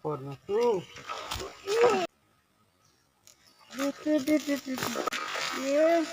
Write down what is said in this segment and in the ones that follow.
Pohon tuh. Ya.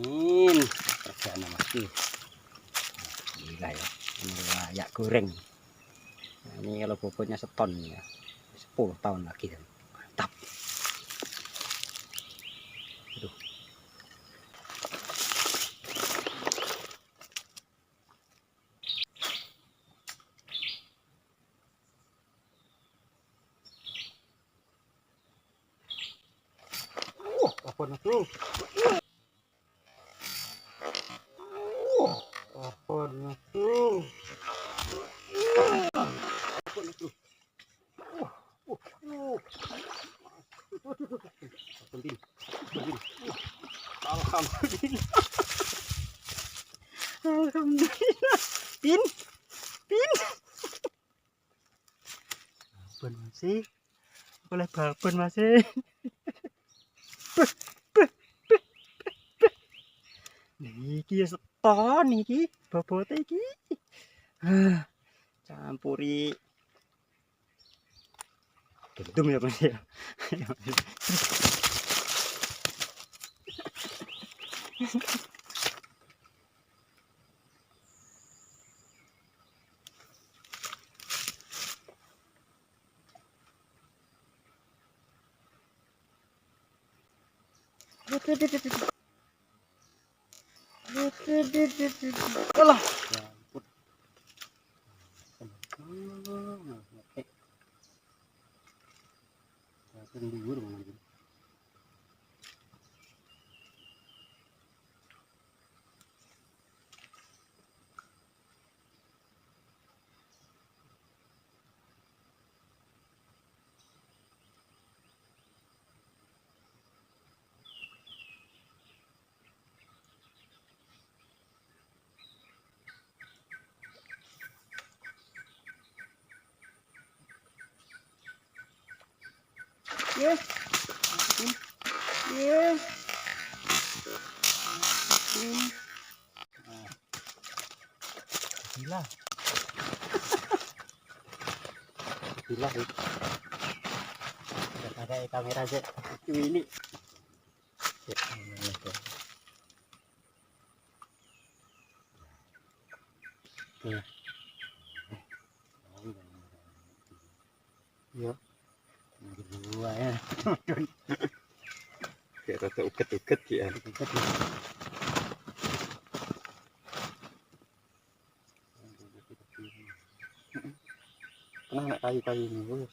Angin kerjaan masih gila ya, ini layak goreng. Nah, ini kalau bobotnya seton ya 10 tahun lagi kan. Mantap. Aduh. Pohon tuh. Pohon tuh. Alhamdulillah. Alhamdulillah. Pin. Babon masih. Boleh babon masih. Niki seton niki bobote iki. Campuri gendum ya Mas ya. Alah. Ya. Ya. Gila. Gila. Pakai kamera aja. Ini. Ya. Dua ya. Kayak rada uket-uket ya. Pernah nggak kayu-kayu ini?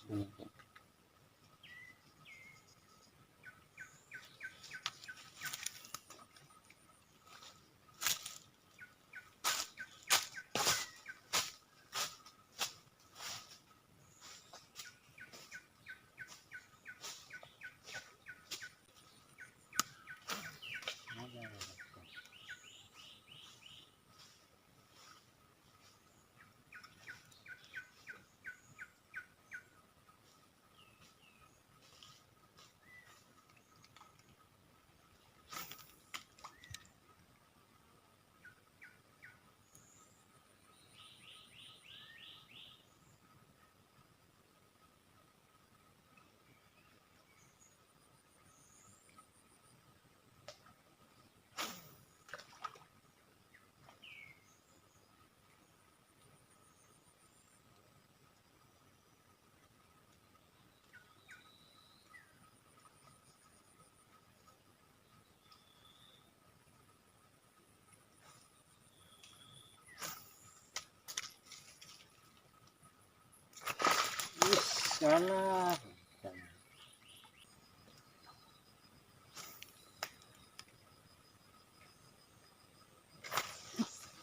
Salah.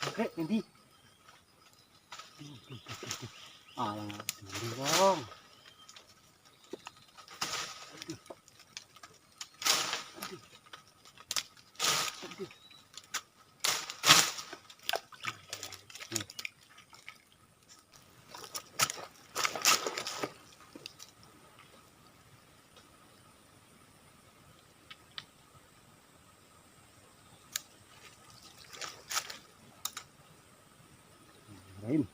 Oke, nanti. Alah, dong. Lain.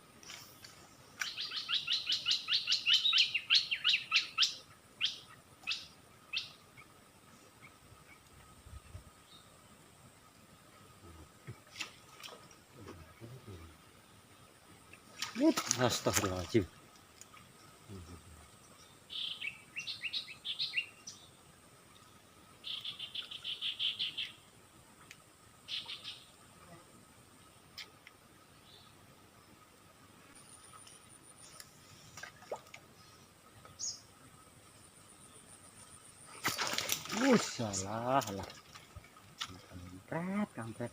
Astagfirullahaladzim. Salah lah. Kampret, kampret.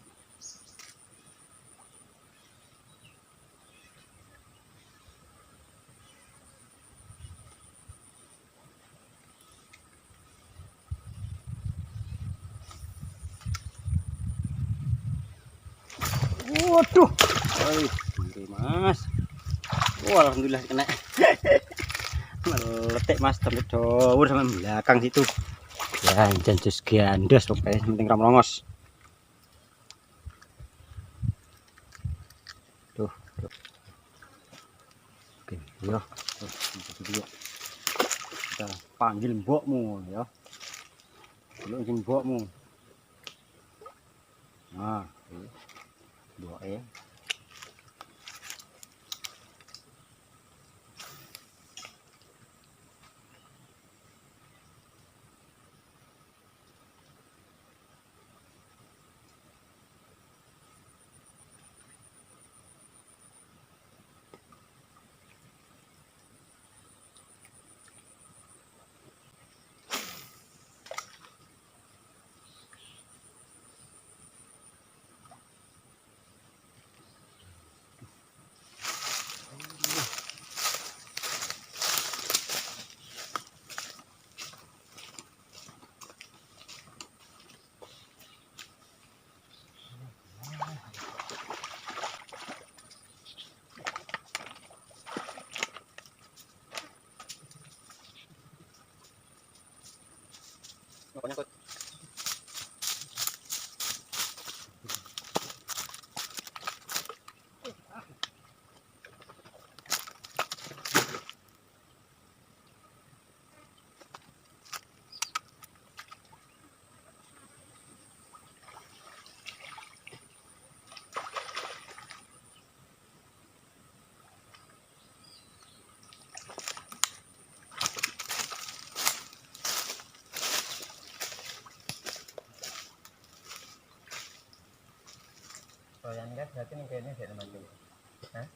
Waduh. Oi, Mas. Oh, alhamdulillah kena. Meletik Mas, sampai jauh sampai belakang situ. Ya, janjus gandos pokoknya penting ramlongos. Tuh, tuh. Oke, yo. Kita panggil mbokmu ya. Dulu izin mbokmu. Nah, mbok ya. Nyangkut. Oh, yang kan berarti ini kayaknya tidak maju. Hah?